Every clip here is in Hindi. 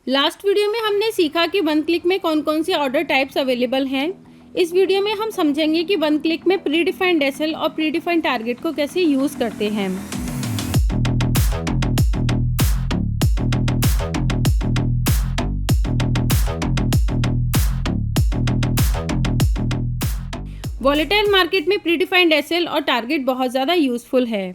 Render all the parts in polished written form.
लास्ट वीडियो में हमने सीखा कि वन क्लिक में कौन कौन से ऑर्डर टाइप्स अवेलेबल हैं। इस वीडियो में हम समझेंगे कि वन क्लिक में प्री डिफाइंड एसएल और प्री डिफाइंड टारगेट को कैसे यूज़ करते हैं। वॉलेटाइल मार्केट में प्री डिफाइंड एसएल और टारगेट बहुत ज़्यादा यूज़फुल है।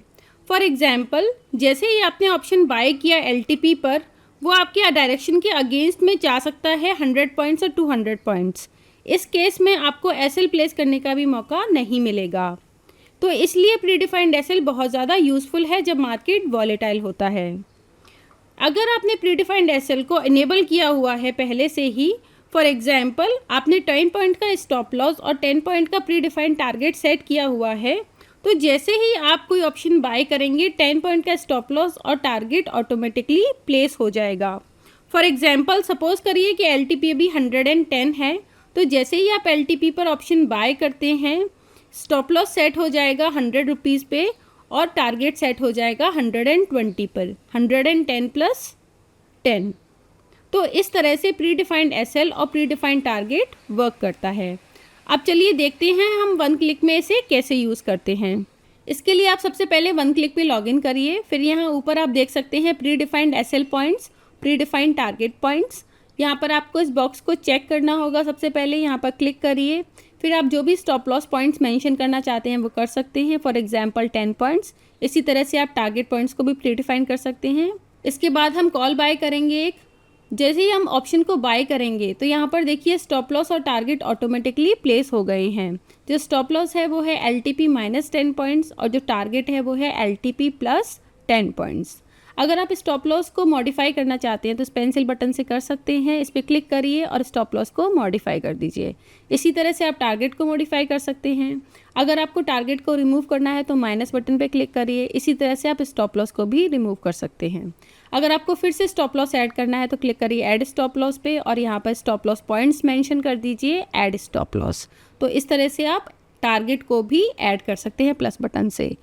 फॉर एग्जाम्पल, जैसे ही आपने ऑप्शन बाय किया एलटीपी पर, वो आपके डायरेक्शन के अगेंस्ट में जा सकता है 100 पॉइंट्स और 200 पॉइंट्स। इस केस में आपको एसएल प्लेस करने का भी मौका नहीं मिलेगा। तो इसलिए प्री डिफाइंड एसएल बहुत ज़्यादा यूज़फुल है जब मार्केट वॉलेटाइल होता है। अगर आपने प्री डिफाइंड एसएल को इनेबल किया हुआ है पहले से ही, फॉर एग्जाम्पल आपने 10 पॉइंट का स्टॉप लॉस और 10 पॉइंट का प्री डिफाइंड टारगेट सेट किया हुआ है, तो जैसे ही आप कोई ऑप्शन बाय करेंगे 10 पॉइंट का स्टॉप लॉस और टारगेट ऑटोमेटिकली प्लेस हो जाएगा। फॉर एग्जांपल सपोज करिए कि एलटीपी अभी 110 है, तो जैसे ही आप एलटीपी पर ऑप्शन बाय करते हैं, स्टॉप लॉस सेट हो जाएगा 100 रुपीज़ पे और टारगेट सेट हो जाएगा 120 पर, 110 प्लस 10। तो इस तरह से प्री डिफाइंड एसएल और प्री डिफाइंड टारगेट वर्क करता है। अब चलिए देखते हैं हम वन क्लिक में इसे कैसे यूज़ करते हैं। इसके लिए आप सबसे पहले वन क्लिक पे लॉगिन करिए। फिर यहाँ ऊपर आप देख सकते हैं pre defined SL points, pre defined target points. यहाँ पर आपको इस बॉक्स को चेक करना होगा। सबसे पहले यहाँ पर क्लिक करिए। फिर आप जो भी स्टॉप लॉस पॉइंट्स मेंशन करना चाहते हैं वो कर सकते हैं। For example 10 points. इसी तरह से आप टारगेट पॉइंट्स को भी प्री डिफाइन कर सकते हैं। इसके बाद हम कॉल बाय करेंगे एक। जैसे ही हम ऑप्शन को बाय करेंगे तो यहाँ पर देखिए स्टॉप लॉस और टारगेट ऑटोमेटिकली प्लेस हो गए हैं। जो स्टॉप लॉस है वो है एलटीपी -10 पॉइंट्स और जो टारगेट है वो है एलटीपी प्लस 10 पॉइंट्स। अगर आप स्टॉप लॉस को मॉडिफाई करना चाहते हैं तो इस पेंसिल बटन से कर सकते हैं। इस पर क्लिक करिए और स्टॉप लॉस को मॉडिफाई कर दीजिए। इसी तरह से आप टारगेट को मॉडिफाई कर सकते हैं। अगर आपको टारगेट को रिमूव करना है तो माइनस बटन पे क्लिक करिए। इसी तरह से आप स्टॉप लॉस को भी रिमूव कर सकते हैं। अगर आपको फिर से स्टॉप लॉस ऐड करना है तो क्लिक करिए ऐड स्टॉप लॉस पे और यहाँ पर स्टॉप लॉस पॉइंट्स मेंशन कर दीजिए ऐड स्टॉप लॉस। तो इस तरह से आप टारगेट को भी ऐड कर सकते हैं प्लस बटन से।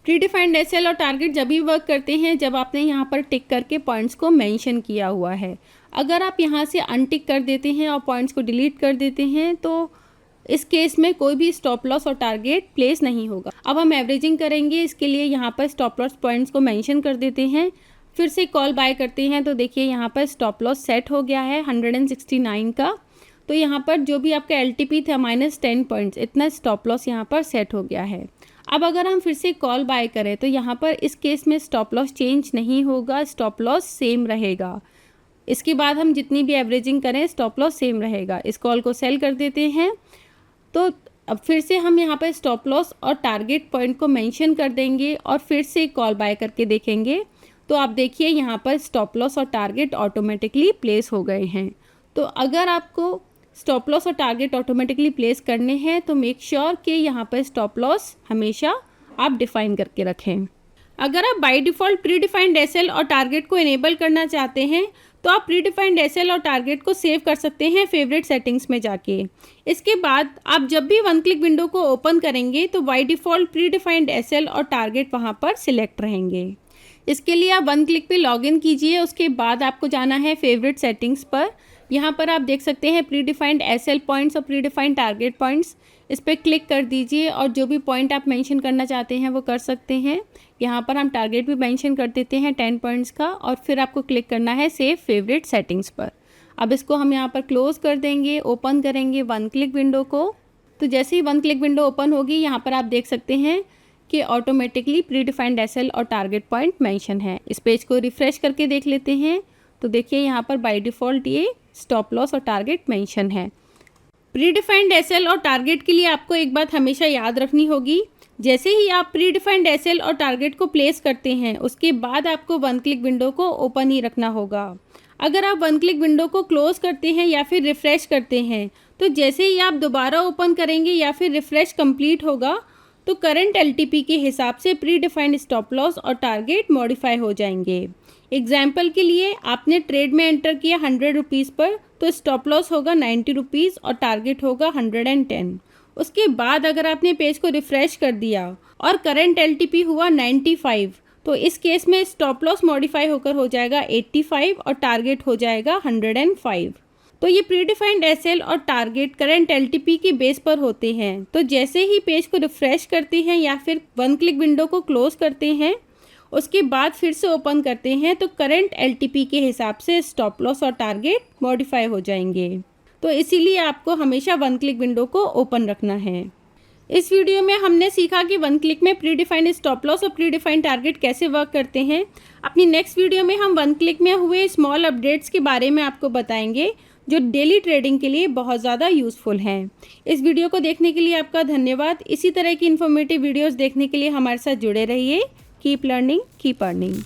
प्री डिफाइंड एसएल और टारगेट जब भी वर्क करते हैं जब आपने यहाँ पर टिक करके पॉइंट्स को मेंशन किया हुआ है। अगर आप यहाँ से अनटिक कर देते हैं और पॉइंट्स को डिलीट कर देते हैं तो इस केस में कोई भी स्टॉप लॉस और टारगेट प्लेस नहीं होगा। अब हम एवरेजिंग करेंगे। इसके लिए यहाँ पर स्टॉप लॉस पॉइंट्स को मेंशन कर देते हैं। फिर से कॉल बाय करते हैं तो देखिए यहाँ पर स्टॉप लॉस सेट हो गया है 169 का। तो यहाँ पर जो भी आपका एलटीपी था -10 पॉइंट्स, इतना स्टॉप लॉस यहाँ पर सेट हो गया है। अब अगर हम फिर से कॉल बाय करें तो यहाँ पर इस केस में स्टॉप लॉस चेंज नहीं होगा, स्टॉप लॉस सेम रहेगा। इसके बाद हम जितनी भी एवरेजिंग करें स्टॉप लॉस सेम रहेगा। इस कॉल को सेल कर देते हैं। तो अब फिर से हम यहाँ पर स्टॉप लॉस और टारगेट पॉइंट को मेंशन कर देंगे और फिर से कॉल बाय करके देखेंगे तो आप देखिए यहाँ पर स्टॉप लॉस और टारगेट ऑटोमेटिकली प्लेस हो गए हैं। तो अगर आपको स्टॉप लॉस और टारगेट ऑटोमेटिकली प्लेस करने हैं तो मेक श्योर कि यहाँ पर स्टॉप लॉस हमेशा आप डिफाइन करके रखें। अगर आप by default pre defined SL और टारगेट को इनेबल करना चाहते हैं तो आप प्री डिफाइंड एसएल और टारगेट को सेव कर सकते हैं फेवरेट सेटिंग्स में जाके। इसके बाद आप जब भी वन क्लिक विंडो को ओपन करेंगे तो by default pre defined SL और टारगेट वहाँ पर सिलेक्ट रहेंगे। इसके लिए आप वन क्लिक पे लॉगिन कीजिए। उसके बाद आपको जाना है फेवरेट सेटिंग्स पर। यहाँ पर आप देख सकते हैं प्री डिफाइंड एसएल पॉइंट्स और प्री डिफाइंड टारगेट पॉइंट्स। इस पर क्लिक कर दीजिए और जो भी पॉइंट आप मेंशन करना चाहते हैं वो कर सकते हैं। यहाँ पर हम टारगेट भी मेंशन कर देते हैं 10 पॉइंट्स का और फिर आपको क्लिक करना है सेव फेवरेट सेटिंग्स पर। अब इसको हम यहाँ पर क्लोज़ कर देंगे, ओपन करेंगे वन क्लिक विंडो को। तो जैसे ही वन क्लिक विंडो ओपन होगी यहाँ पर आप देख सकते हैं कि ऑटोमेटिकली प्री डिफाइंड एसएल और टारगेट पॉइंट मेंशन है। इस पेज को रिफ्रेश करके देख लेते हैं तो देखिए यहाँ पर बाय डिफ़ॉल्ट ये स्टॉप लॉस और टारगेट मेंशन है। प्री डिफाइंड एसएल और टारगेट के लिए आपको एक बात हमेशा याद रखनी होगी। जैसे ही आप प्री डिफाइंड एसएल और टारगेट को प्लेस करते हैं उसके बाद आपको वन क्लिक विंडो को ओपन ही रखना होगा। अगर आप वन क्लिक विंडो को क्लोज़ करते हैं या फिर रिफ़्रेश करते हैं तो जैसे ही आप दोबारा ओपन करेंगे या फिर रिफ़्रेश कंप्लीट होगा तो करंट एलटीपी के हिसाब से प्री डिफाइंड स्टॉप लॉस और टारगेट मॉडिफाई हो जाएंगे। एग्जाम्पल के लिए आपने ट्रेड में एंटर किया 100 रुपीज़ पर तो स्टॉप लॉस होगा 90 रुपीज़ और टारगेट होगा 110। उसके बाद अगर आपने पेज को रिफ़्रेश कर दिया और करंट एलटीपी हुआ 95 तो इस केस में स्टॉप लॉस मॉडिफाई होकर हो जाएगा 85 और टारगेट हो जाएगा 105। तो ये प्रीडिफाइंड एसएल और टारगेट करंट एलटीपी की बेस पर होते हैं। तो जैसे ही पेज को रिफ्रेश करते हैं या फिर वन क्लिक विंडो को क्लोज करते हैं, उसके बाद फिर से ओपन करते हैं, तो करंट एलटीपी के हिसाब से स्टॉप लॉस और टारगेट मॉडिफाई हो जाएंगे। तो इसीलिए आपको हमेशा वन क्लिक विंडो को ओपन रखना है। इस वीडियो में हमने सीखा कि वन क्लिक में प्रीडिफाइंड स्टॉप लॉस और प्रीडिफाइंड टारगेट कैसे वर्क करते हैं। अपनी नेक्स्ट वीडियो में हम वन क्लिक में हुए स्मॉल अपडेट्स के बारे में आपको बताएंगे, जो डेली ट्रेडिंग के लिए बहुत ज़्यादा यूज़फुल हैं। इस वीडियो को देखने के लिए आपका धन्यवाद। इसी तरह की इन्फॉर्मेटिव वीडियोस देखने के लिए हमारे साथ जुड़े रहिए। Keep learning, keep earning.